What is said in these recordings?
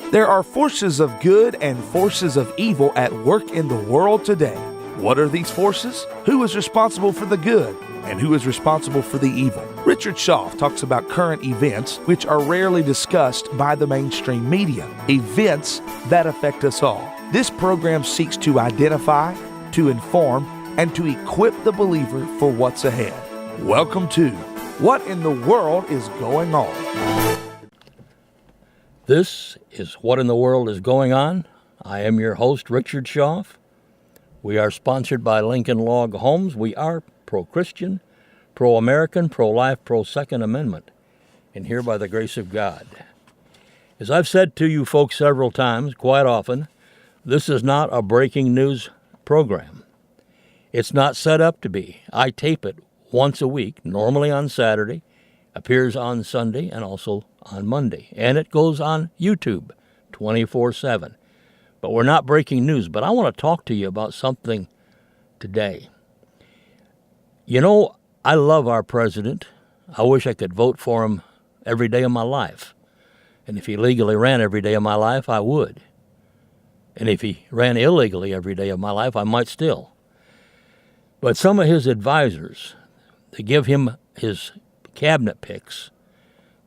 There are forces of good and forces of evil at work in the world today. What are these forces? Who is responsible for the good? And who is responsible for the evil? Richard Schaff talks about current events which are rarely discussed by the mainstream media, events that affect us all. This program seeks to identify, to inform, and to equip the believer for what's ahead. Welcome to What in the World is Going On? This is What in the World is Going On. I am your host, Richard Schaff. We are sponsored by Lincoln Log Homes. We are pro-Christian, pro-American, pro-life, pro-Second Amendment, and here by the grace of God. As I've said to you folks several times, quite often, this is not a breaking news program. It's not set up to be. I tape it once a week, normally on Saturday, appears on Sunday, and also on Monday. And it goes on YouTube 24/7. But we're not breaking news. But I want to talk to you about something today. You know, I love our president. I wish I could vote for him every day of my life. And if he legally ran every day of my life, I would. And if he ran illegally every day of my life, I might still. But some of his advisors, to give him his cabinet picks,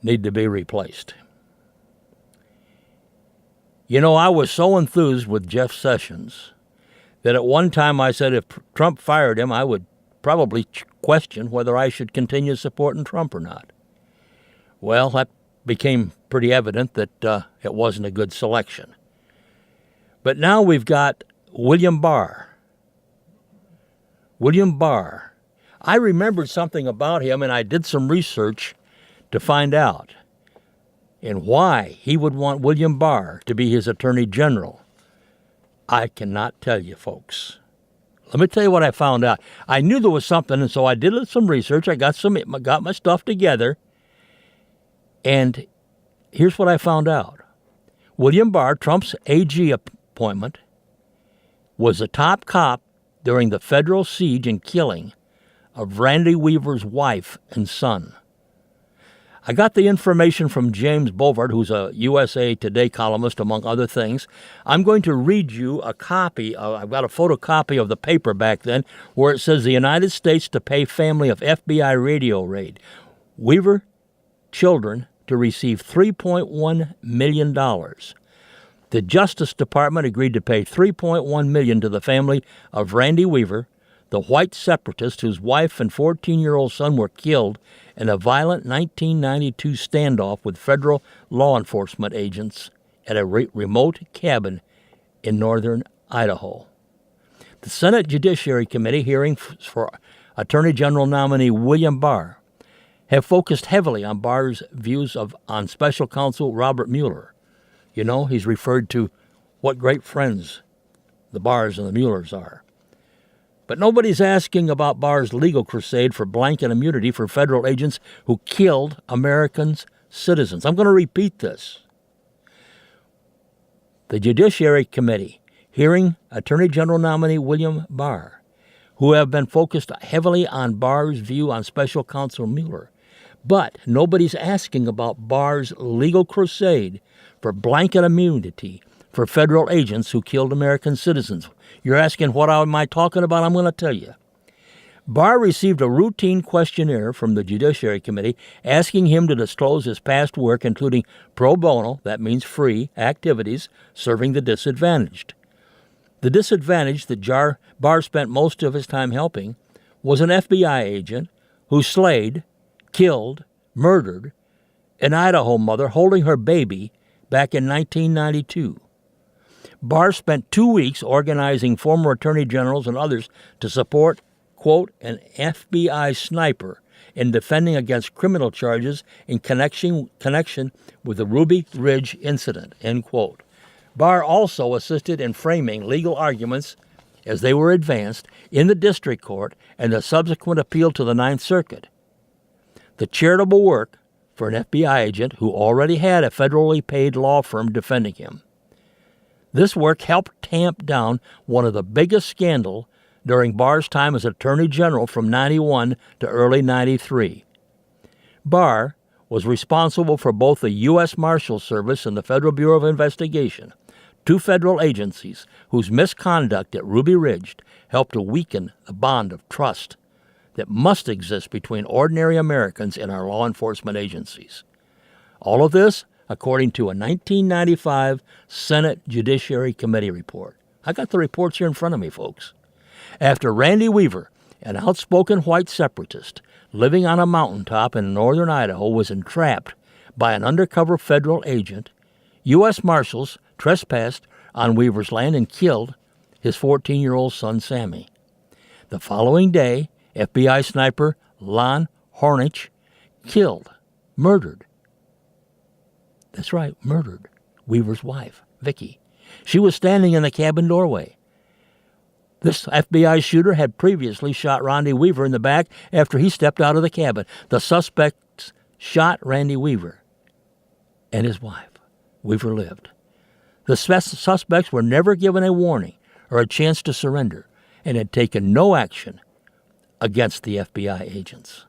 need to be replaced. You know, I was so enthused with Jeff Sessions that at one time I said if Trump fired him, I would probably question whether I should continue supporting Trump or not. Well, that became pretty evident that it wasn't a good selection. But now we've got William Barr. William Barr. I remembered something about him, and I did some research to find out and why he would want William Barr to be his Attorney General. I cannot tell you, folks. Let me tell you what I found out. I knew there was something, and so I did some research. I got my stuff together, and here's what I found out. William Barr, Trump's AG appointment, was a top cop during the federal siege and killing of Randy Weaver's wife and son. I got the information from James Bovard, who's a USA Today columnist, among other things. I'm going to read you a copy. I've got a photocopy of the paper back then where it says the United States to pay family of FBI radio raid. Weaver children to receive $3.1 million. The Justice Department agreed to pay $3.1 million to the family of Randy Weaver, the white separatist whose wife and 14-year-old son were killed in a violent 1992 standoff with federal law enforcement agents at a remote cabin in northern Idaho. The Senate Judiciary Committee hearing for Attorney General nominee William Barr have focused heavily on Barr's views on Special Counsel Robert Mueller. You know, he's referred to what great friends the Barrs and the Muellers are. But nobody's asking about Barr's legal crusade for blanket immunity for federal agents who killed American citizens. I'm going to repeat this. The Judiciary Committee hearing Attorney General nominee William Barr, who have been focused heavily on Barr's view on Special Counsel Mueller. But nobody's asking about Barr's legal crusade for blanket immunity for federal agents who killed American citizens. You're asking, what am I talking about? I'm going to tell you. Barr received a routine questionnaire from the Judiciary Committee asking him to disclose his past work, including pro bono, that means free, activities serving the disadvantaged. The disadvantaged that Barr spent most of his time helping was an FBI agent who slayed, killed, murdered an Idaho mother holding her baby back in 1992. Barr spent 2 weeks organizing former attorney generals and others to support, quote, an FBI sniper in defending against criminal charges in connection with the Ruby Ridge incident, end quote. Barr also assisted in framing legal arguments as they were advanced in the district court and the subsequent appeal to the Ninth Circuit. The charitable work for an FBI agent who already had a federally paid law firm defending him. This work helped tamp down one of the biggest scandals during Barr's time as Attorney General from 91 to early 93. Barr was responsible for both the U.S. Marshals Service and the Federal Bureau of Investigation, two federal agencies whose misconduct at Ruby Ridge helped to weaken the bond of trust that must exist between ordinary Americans and our law enforcement agencies. All of this according to a 1995 Senate Judiciary Committee report. I got the reports here in front of me, folks. After Randy Weaver, an outspoken white separatist living on a mountaintop in northern Idaho, was entrapped by an undercover federal agent, U.S. Marshals trespassed on Weaver's land and killed his 14-year-old son, Sammy. The following day, FBI sniper Lon Hornich murdered Weaver's wife, Vicki. She was standing in the cabin doorway. This FBI shooter had previously shot Randy Weaver in the back after he stepped out of the cabin. The suspects shot Randy Weaver and his wife. Weaver lived. The suspects were never given a warning or a chance to surrender and had taken no action against the FBI agents.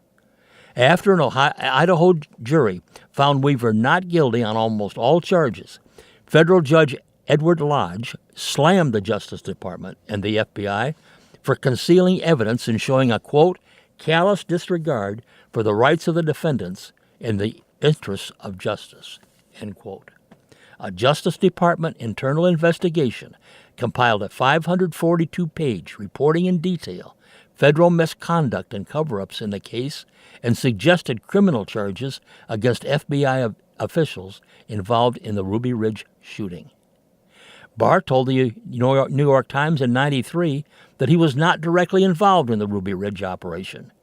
After an Idaho jury found Weaver not guilty on almost all charges, federal judge Edward Lodge slammed the Justice Department and the FBI for concealing evidence and showing a, quote, callous disregard for the rights of the defendants and the interests of justice, end quote. A Justice Department internal investigation compiled a 542-page reporting in detail federal misconduct and cover-ups in the case and suggested criminal charges against FBI officials involved in the Ruby Ridge shooting. Barr told the New York Times in '93 that he was not directly involved in the Ruby Ridge operation.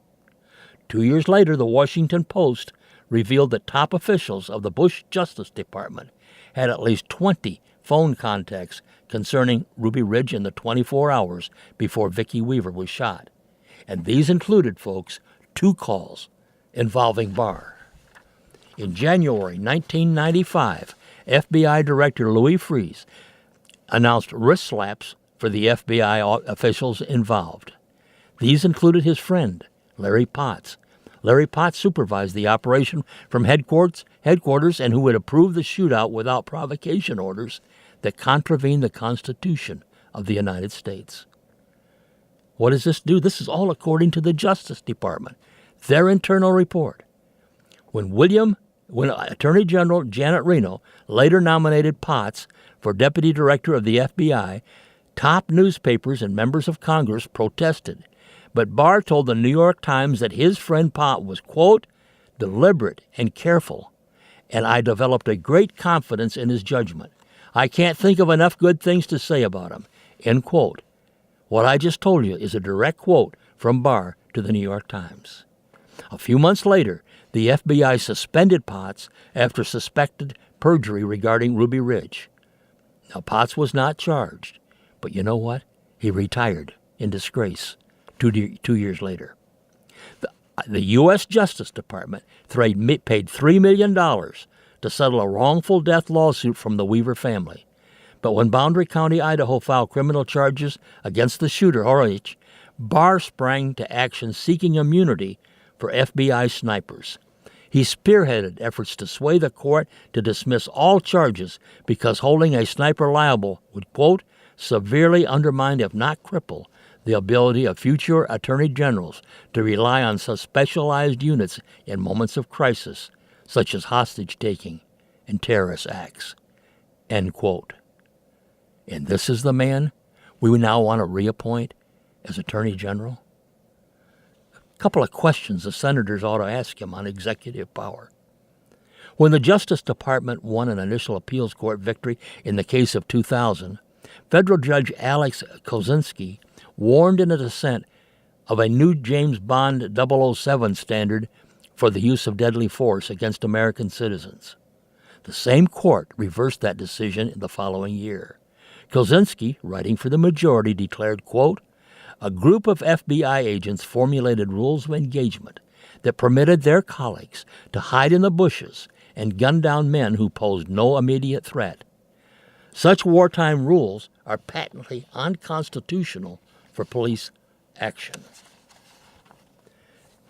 2 years later, the Washington Post revealed that top officials of the Bush Justice Department had at least 20 phone contacts concerning Ruby Ridge in the 24 hours before Vicki Weaver was shot. And these included, folks, 2 calls involving Barr. In January 1995, FBI Director Louis Freeze announced wrist slaps for the FBI officials involved. These included his friend, Larry Potts. Larry Potts supervised the operation from headquarters and who had approved the shootout without provocation orders that contravened the Constitution of the United States. What does this do? This is all according to the Justice Department, their internal report. When Attorney General Janet Reno later nominated Potts for Deputy Director of the FBI, top newspapers and members of Congress protested. But Barr told the New York Times that his friend Potts was, quote, deliberate and careful, and I developed a great confidence in his judgment. I can't think of enough good things to say about him, end quote. What I just told you is a direct quote from Barr to the New York Times. A few months later, the FBI suspended Potts after suspected perjury regarding Ruby Ridge. Now, Potts was not charged, but you know what? He retired in disgrace 2 years later. The U.S. Justice Department paid $3 million to settle a wrongful death lawsuit from the Weaver family. But when Boundary County, Idaho filed criminal charges against the shooter, Hornich, Barr sprang to action seeking immunity for FBI snipers. He spearheaded efforts to sway the court to dismiss all charges because holding a sniper liable would, quote, severely undermine, if not cripple, the ability of future attorney generals to rely on such specialized units in moments of crisis, such as hostage-taking and terrorist acts, end quote. And this is the man we now want to reappoint as Attorney General? A couple of questions the senators ought to ask him on executive power. When the Justice Department won an initial appeals court victory in the case of 2000, federal judge Alex Kozinski warned in a dissent of a new James Bond 007 standard for the use of deadly force against American citizens. The same court reversed that decision the following year. Kozinski, writing for the majority, declared, quote, a group of FBI agents formulated rules of engagement that permitted their colleagues to hide in the bushes and gun down men who posed no immediate threat. Such wartime rules are patently unconstitutional for police action.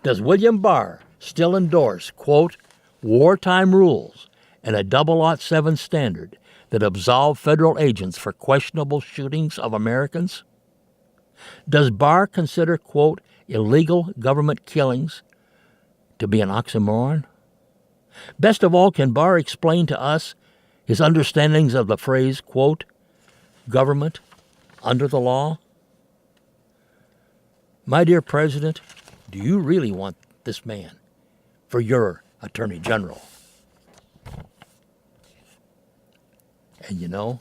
Does William Barr still endorse, quote, wartime rules, and a 007 standard that absolve federal agents for questionable shootings of Americans? Does Barr consider, quote, illegal government killings to be an oxymoron? Best of all, can Barr explain to us his understandings of the phrase, quote, government under the law? My dear President, do you really want this man for your Attorney General? And you know,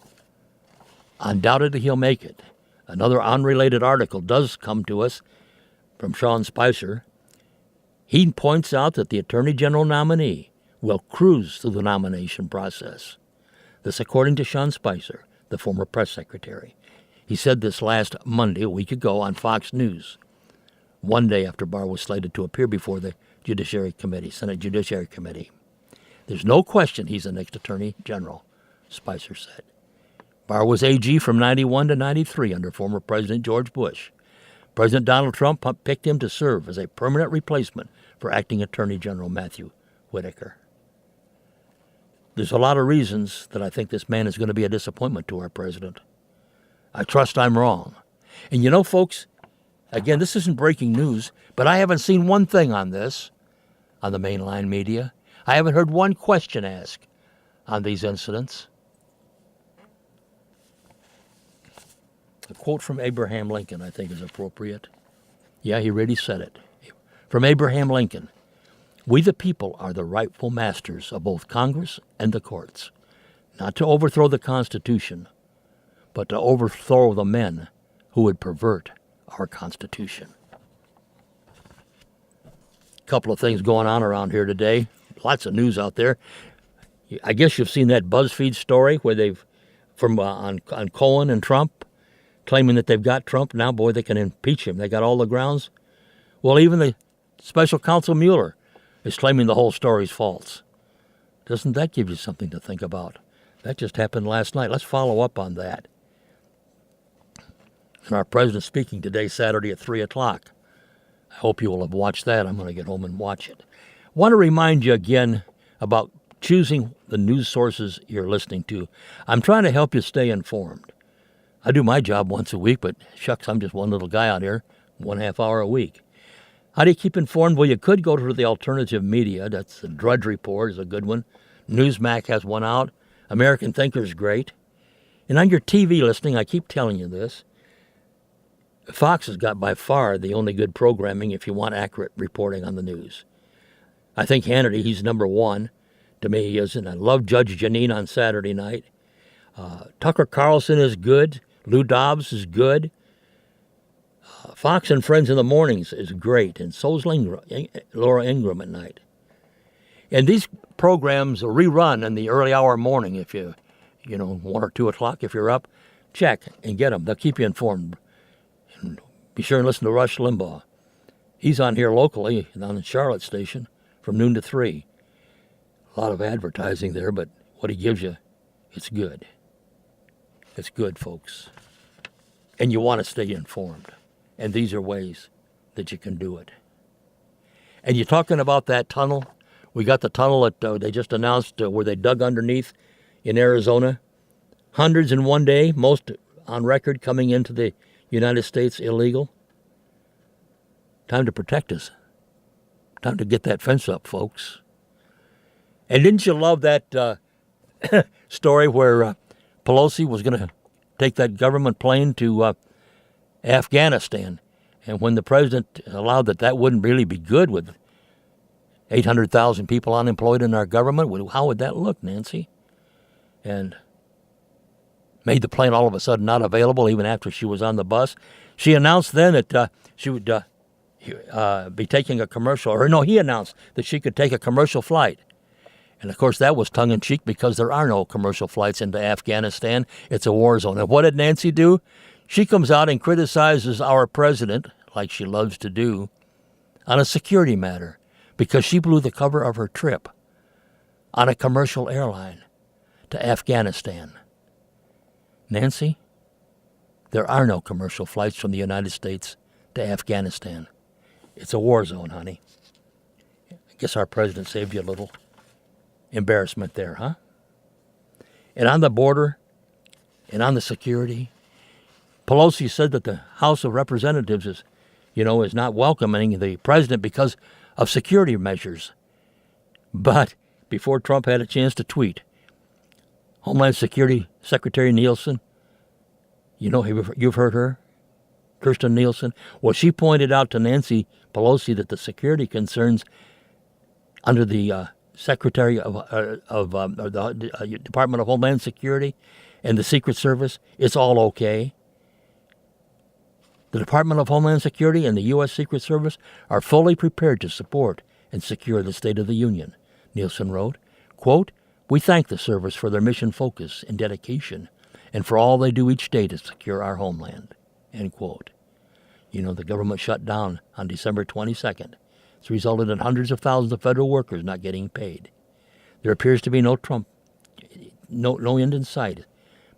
undoubtedly he'll make it. Another unrelated article does come to us from Sean Spicer. He points out that the Attorney General nominee will cruise through the nomination process. This according to Sean Spicer, the former press secretary. He said this last Monday, a week ago, on Fox News, one day after Barr was slated to appear before the Judiciary Committee, Senate Judiciary Committee. There's no question he's the next Attorney General, Spicer said. Barr was AG from 91 to 93 under former President George Bush. President Donald Trump picked him to serve as a permanent replacement for acting Attorney General Matthew Whitaker. There's a lot of reasons that I think this man is going to be a disappointment to our president. I trust I'm wrong. And you know, folks, again, this isn't breaking news, but I haven't seen one thing on this on the mainline media. I haven't heard one question asked on these incidents. A quote from Abraham Lincoln, I think, is appropriate. Yeah, he really said it. From Abraham Lincoln, we the people are the rightful masters of both Congress and the courts, not to overthrow the Constitution, but to overthrow the men who would pervert our Constitution. A couple of things going on around here today. Lots of news out there. I guess you've seen that BuzzFeed story where they've, on Cohen and Trump, claiming that they've got Trump. Now, boy, they can impeach him. They got all the grounds. Well, even the special counsel Mueller is claiming the whole story's false. Doesn't that give you something to think about? That just happened last night. Let's follow up on that. And our president speaking today, Saturday at 3 o'clock. I hope you will have watched that. I'm going to get home and watch it. I want to remind you again about choosing the news sources you're listening to. I'm trying to help you stay informed. I do my job once a week, but shucks, I'm just one little guy out here, 1/2 hour a week. How do you keep informed? Well, you could go to the alternative media. That's the Drudge Report is a good one. Newsmax has one out. American Thinker is great. And on your TV listening, I keep telling you this, Fox has got by far the only good programming if you want accurate reporting on the news. I think Hannity, he's number one. To me, he is, and I love Judge Jeanine on Saturday night. Tucker Carlson is good. Lou Dobbs is good. Fox and Friends in the mornings is great, and so's Laura Ingraham at night. And these programs are rerun in the early hour morning. If you 1 or 2 o'clock, if you're up, check and get them. They'll keep you informed. And be sure and listen to Rush Limbaugh. He's on here locally on the Charlotte station from noon to 3. A lot of advertising there, but what he gives you, it's good. It's good, folks. And you want to stay informed. And these are ways that you can do it. And you're talking about that tunnel. We got the tunnel that they just announced where they dug underneath in Arizona. Hundreds in one day, most on record coming into the United States illegal. Time to protect us. Time to get that fence up, folks. And didn't you love that story where Pelosi was going to take that government plane to Afghanistan? And when the president allowed that wouldn't really be good with 800,000 people unemployed in our government, how would that look, Nancy? And made the plane all of a sudden not available even after she was on the bus. She announced then that she would be taking a commercial, he announced that she could take a commercial flight. And, of course, that was tongue-in-cheek because there are no commercial flights into Afghanistan. It's a war zone. And what did Nancy do? She comes out and criticizes our president, like she loves to do, on a security matter because she blew the cover of her trip on a commercial airline to Afghanistan. Nancy, there are no commercial flights from the United States to Afghanistan. It's a war zone, honey. I guess our president saved you a little embarrassment there, huh? And on the border and on the security, Pelosi said that the House of Representatives is not welcoming the president because of security measures. But before Trump had a chance to tweet, Homeland Security Secretary Nielsen, you've heard her, Kirstjen Nielsen. Well, she pointed out to Nancy Pelosi that the security concerns under the Secretary of the Department of Homeland Security and the Secret Service, it's all okay. The Department of Homeland Security and the U.S. Secret Service are fully prepared to support and secure the State of the Union, Nielsen wrote. Quote, "We thank the service for their mission focus and dedication and for all they do each day to secure our homeland." End quote. The government shut down on December 22nd. It's resulted in hundreds of thousands of federal workers not getting paid. There appears to be no end in sight.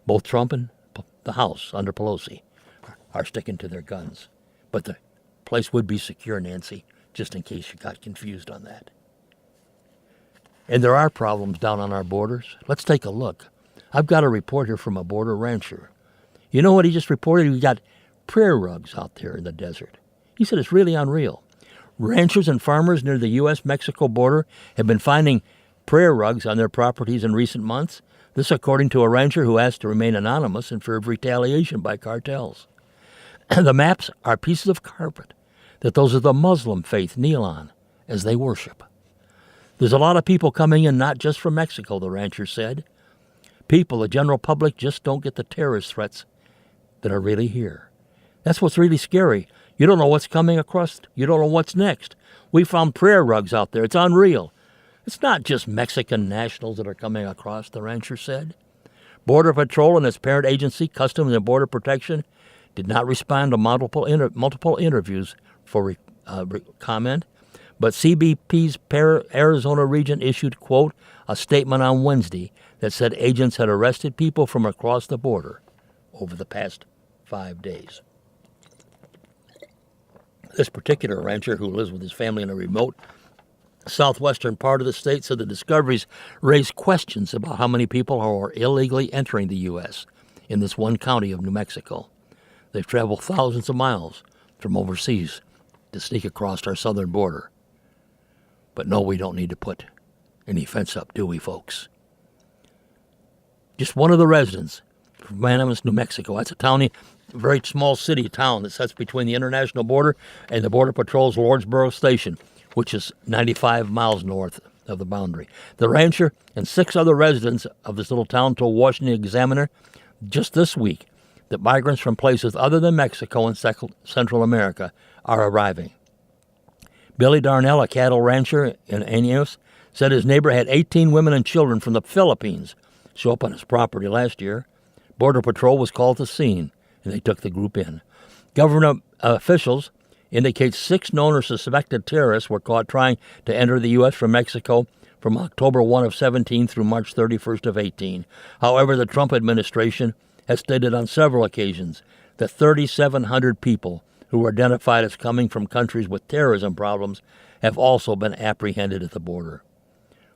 Both Trump and the House under Pelosi are sticking to their guns. But the place would be secure, Nancy, just in case you got confused on that. And there are problems down on our borders. Let's take a look. I've got a report here from a border rancher. You know what he just reported? We got prayer rugs out there in the desert. He said it's really unreal. Ranchers and farmers near the U.S.-Mexico border have been finding prayer rugs on their properties in recent months. This according to a rancher who asked to remain anonymous in fear of retaliation by cartels. The maps are pieces of carpet that those of the Muslim faith kneel on as they worship. There's a lot of people coming in, not just from Mexico, the rancher said. People, the general public, just don't get the terrorist threats that are really here. That's what's really scary. You don't know what's coming across. You don't know what's next. We found prayer rugs out there. It's unreal. It's not just Mexican nationals that are coming across, the rancher said. Border Patrol and its parent agency, Customs and Border Protection, did not respond to multiple interviews for comment. But CBP's Arizona region issued, quote, a statement on Wednesday that said agents had arrested people from across the border over the past 5 days. This particular rancher, who lives with his family in a remote southwestern part of the state, said the discoveries raised questions about how many people are illegally entering the U.S. in this one county of New Mexico. They've traveled thousands of miles from overseas to sneak across our southern border. But no, we don't need to put any fence up, do we, folks? Just one of the residents from Manamas, New Mexico. That's a very small city town that sits between the international border and the Border Patrol's Lordsboro Station, which is 95 miles north of the boundary. The rancher and 6 other residents of this little town told Washington Examiner just this week that migrants from places other than Mexico and Central America are arriving. Billy Darnell, a cattle rancher in Años, said his neighbor had 18 women and children from the Philippines show up on his property last year. Border Patrol was called to the scene, and they took the group in. Government officials indicate 6 known or suspected terrorists were caught trying to enter the U.S. from Mexico from October 1 of 17 through March 31st of 18. However, the Trump administration has stated on several occasions that 3,700 people who were identified as coming from countries with terrorism problems have also been apprehended at the border.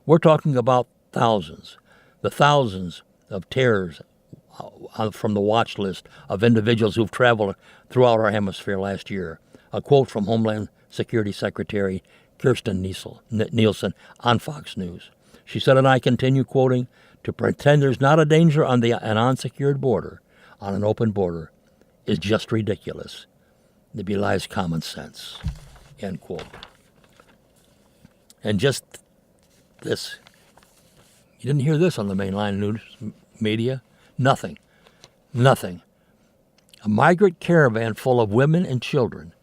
We're talking about thousands, the thousands of terrors from the watch list of individuals who've traveled throughout our hemisphere last year. A quote from Homeland Security Secretary Kirstjen Nielsen on Fox News. She said, and I continue quoting, to pretend there's not a danger on an unsecured border, on an open border, is just ridiculous. It belies common sense. End quote. And just this. You didn't hear this on the mainline news media? Nothing. A migrant caravan full of women and children,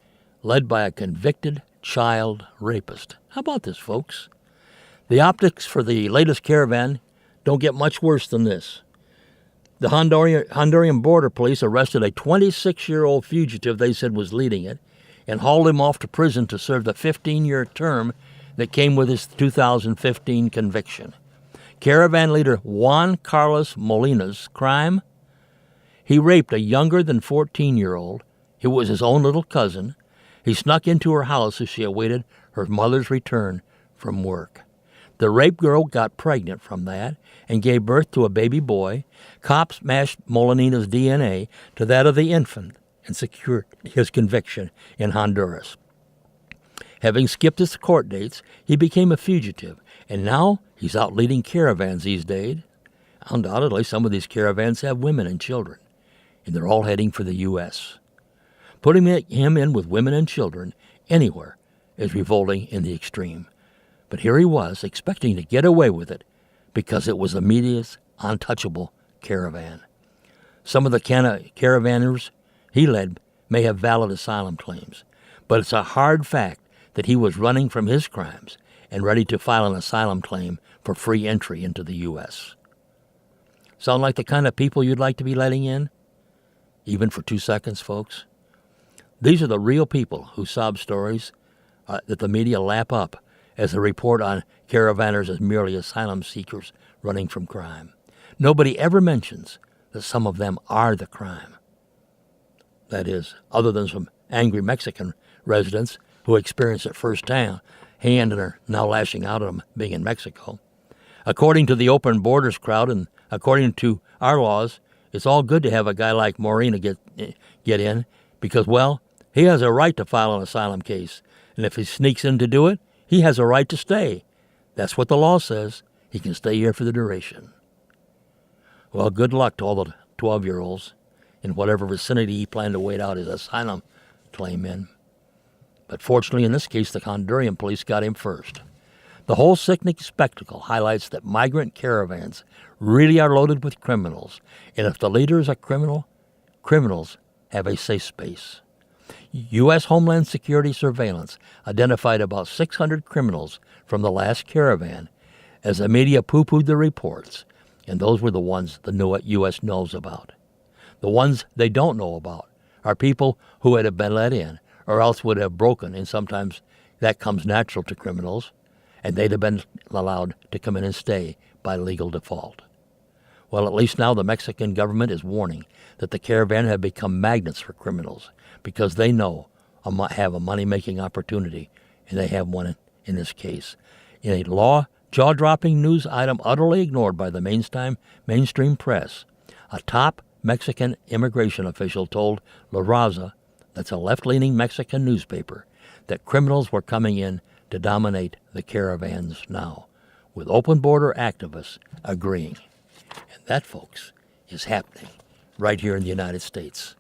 led by a convicted child rapist. How about this, folks? The optics for the latest caravan don't get much worse than this. The Honduran border police arrested a 26-year-old fugitive they said was leading it and hauled him off to prison to serve the 15-year term that came with his 2015 conviction. Caravan leader Juan Carlos Molina's crime? He raped a younger than 14-year-old. It was his own little cousin. He snuck into her house as she awaited her mother's return from work. The rape girl got pregnant from that and gave birth to a baby boy. Cops matched Molinina's DNA to that of the infant and secured his conviction in Honduras. Having skipped his court dates, he became a fugitive, and now he's out leading caravans these days. Undoubtedly, some of these caravans have women and children, and they're all heading for the U.S. Putting him in with women and children anywhere is revolting in the extreme. But here he was, expecting to get away with it because it was the media's untouchable caravan. Some of the caravanners he led may have valid asylum claims, but it's a hard fact that he was running from his crimes and ready to file an asylum claim for free entry into the U.S. Sound like the kind of people you'd like to be letting in? Even for 2 seconds, folks? These are the real people whose sob stories that the media lap up as a report on caravanners as merely asylum seekers running from crime. Nobody ever mentions that some of them are the crime. That is, other than some angry Mexican residents who experienced it firsthand and are now lashing out at them being in Mexico. According to the open borders crowd and according to our laws, it's all good to have a guy like Morena get in because, well, he has a right to file an asylum case. And if he sneaks in to do it, he has a right to stay. That's what the law says. He can stay here for the duration. Well, good luck to all the 12-year-olds in whatever vicinity he planned to wait out his asylum claim in. But fortunately, in this case, the Honduran police got him first. The whole sickening spectacle highlights that migrant caravans really are loaded with criminals. And if the leader is a criminal, criminals have a safe space. U.S. Homeland Security surveillance identified about 600 criminals from the last caravan as the media poo-pooed the reports, and those were the ones the U.S. knows about. The ones they don't know about are people who had been let in or else would have broken, and sometimes that comes natural to criminals, and they'd have been allowed to come in and stay by legal default. Well, at least now the Mexican government is warning that the caravan have become magnets for criminals because they know have a money-making opportunity, and they have one in this case. In a jaw-dropping news item utterly ignored by the mainstream press, a top Mexican immigration official told La Raza, that's a left-leaning Mexican newspaper, that criminals were coming in to dominate the caravans now, with open border activists agreeing. And that, folks, is happening right here in the United States.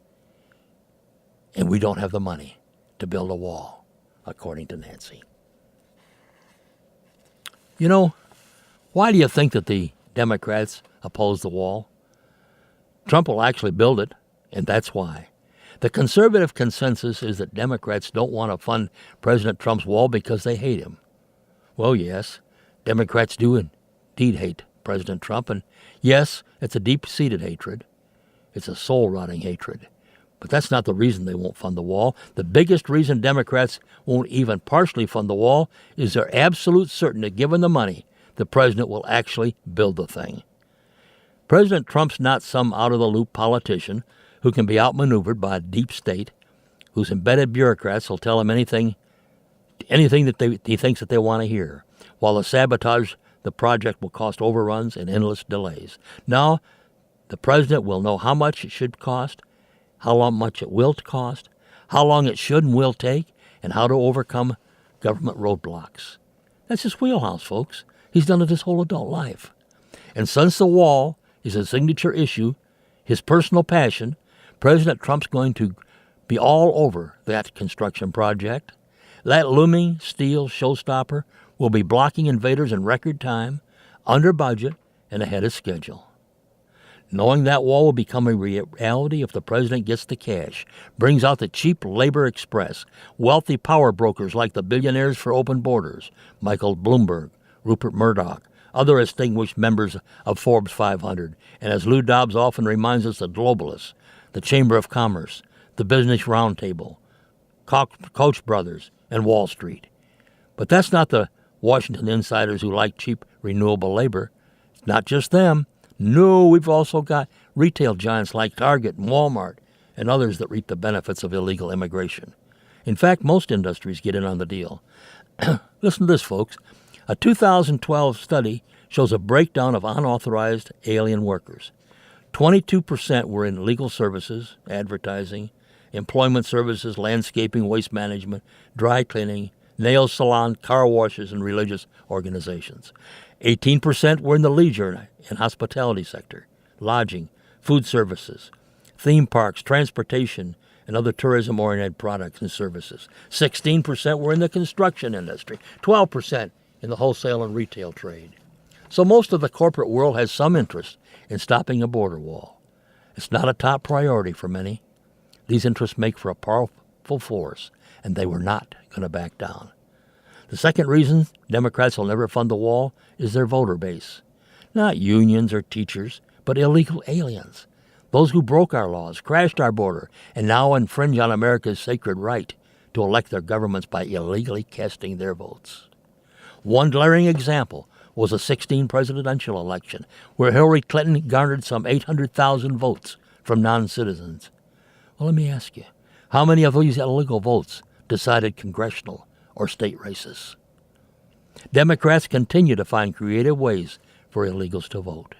And we don't have the money to build a wall, according to Nancy. You know, why do you think that the Democrats oppose the wall? Trump will actually build it, and that's why. The conservative consensus is that Democrats don't want to fund President Trump's wall because they hate him. Well, yes, Democrats do indeed hate President Trump, and yes, it's a deep-seated hatred. It's a soul-rotting hatred. But that's not the reason they won't fund the wall. The biggest reason Democrats won't even partially fund the wall is their absolute certainty, given the money, the president will actually build the thing. President Trump's not some out-of-the-loop politician who can be outmaneuvered by a deep state, whose embedded bureaucrats will tell him anything that he thinks that they want to hear, while the sabotage the project will cost overruns and endless delays. Now, the president will know how much it should cost, how much it will cost, how long it should and will take, and how to overcome government roadblocks. That's his wheelhouse, folks. He's done it his whole adult life. And since the wall is a signature issue, his personal passion, President Trump's going to be all over that construction project. That looming steel showstopper will be blocking invaders in record time, under budget, and ahead of schedule. Knowing that wall will become a reality if the president gets the cash, brings out the cheap labor express, wealthy power brokers like the billionaires for open borders, Michael Bloomberg, Rupert Murdoch, other distinguished members of Forbes 500, and as Lou Dobbs often reminds us, the globalists, the Chamber of Commerce, the Business Roundtable, Koch brothers, and Wall Street. But that's not the Washington insiders who like cheap renewable labor. It's not just them. No, we've also got retail giants like Target and Walmart and others that reap the benefits of illegal immigration. In fact, most industries get in on the deal. Listen to this, folks. A 2012 study shows a breakdown of unauthorized alien workers. 22% were in legal services, advertising, employment services, landscaping, waste management, dry cleaning, nail salon, car washes, and religious organizations. 18% were in the leisure and hospitality sector, lodging, food services, theme parks, transportation, and other tourism-oriented products and services. 16% were in the construction industry, 12% in the wholesale and retail trade. So most of the corporate world has some interest in stopping a border wall. It's not a top priority for many. These interests make for a powerful force, and they were not going to back down. The second reason Democrats will never fund the wall is their voter base. Not unions or teachers, but illegal aliens. Those who broke our laws, crashed our border, and now infringe on America's sacred right to elect their governments by illegally casting their votes. One glaring example was a 2016 presidential election where Hillary Clinton garnered some 800,000 votes from non-citizens. Well, let me ask you, how many of these illegal votes decided congressional or state races? Democrats continue to find creative ways for illegals to vote.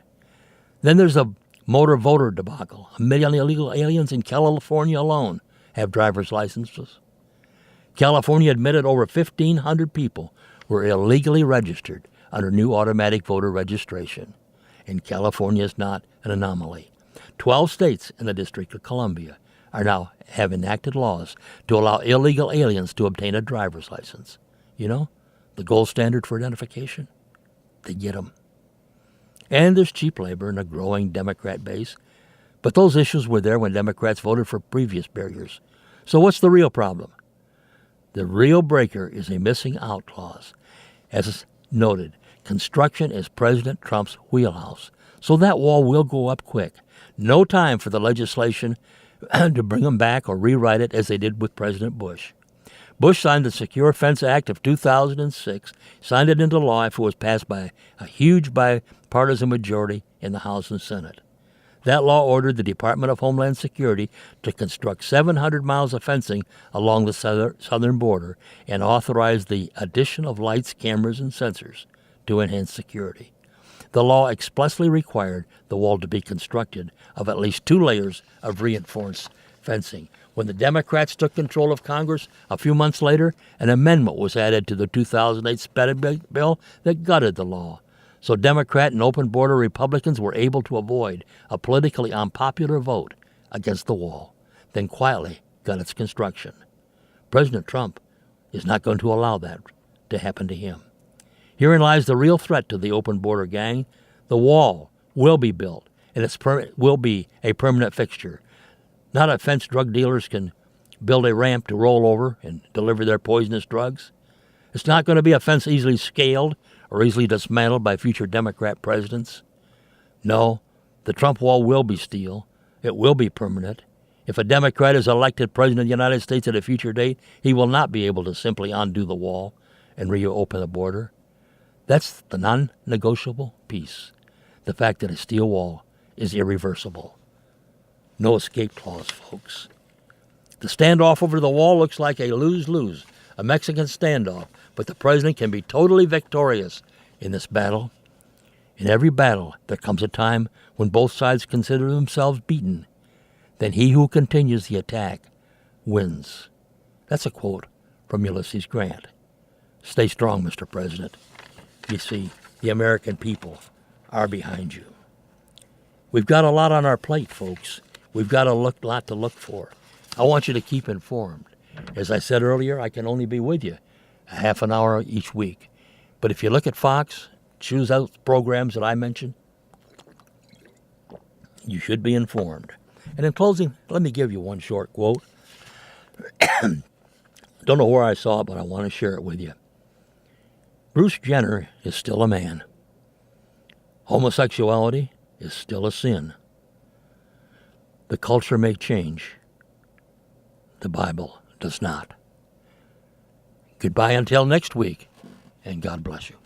Then there's a motor voter debacle. 1 million illegal aliens in California alone have driver's licenses. California admitted over 1,500 people were illegally registered under new automatic voter registration. And California is not an anomaly. 12 states in the District of Columbia have enacted laws to allow illegal aliens to obtain a driver's license. You know, the gold standard for identification? They get them. And there's cheap labor in a growing Democrat base. But those issues were there when Democrats voted for previous barriers. So what's the real problem? The real breaker is a missing out clause. As noted, construction is President Trump's wheelhouse. So that wall will go up quick. No time for the legislation to bring them back or rewrite it as they did with President Bush. Bush signed the Secure Fence Act of 2006, signed it into law if it was passed by a huge bipartisan majority in the House and Senate. That law ordered the Department of Homeland Security to construct 700 miles of fencing along the southern border and authorized the addition of lights, cameras, and sensors to enhance security. The law expressly required the wall to be constructed of at least 2 layers of reinforced fencing. When the Democrats took control of Congress a few months later, an amendment was added to the 2008 spending bill that gutted the law. So Democrat and open border Republicans were able to avoid a politically unpopular vote against the wall, then quietly got its construction. President Trump is not going to allow that to happen to him. Herein lies the real threat to the open border gang. The wall will be built, and it will be a permanent fixture. Not a fence drug dealers can build a ramp to roll over and deliver their poisonous drugs. It's not going to be a fence easily scaled or easily dismantled by future Democrat presidents. No, the Trump wall will be steel. It will be permanent. If a Democrat is elected president of the United States at a future date, he will not be able to simply undo the wall and reopen the border. That's the non-negotiable piece, the fact that a steel wall is irreversible. No escape clause, folks. The standoff over the wall looks like a lose-lose, a Mexican standoff, but the president can be totally victorious in this battle. In every battle, there comes a time when both sides consider themselves beaten. Then he who continues the attack wins. That's a quote from Ulysses Grant. Stay strong, Mr. President. You see, the American people are behind you. We've got a lot on our plate, folks. We've got a lot to look for. I want you to keep informed. As I said earlier, I can only be with you a half an hour each week. But if you look at Fox, choose out programs that I mentioned, you should be informed. And in closing, let me give you one short quote. Don't know where I saw it, but I want to share it with you. Bruce Jenner is still a man. Homosexuality is still a sin. The culture may change. The Bible does not. Goodbye until next week, and God bless you.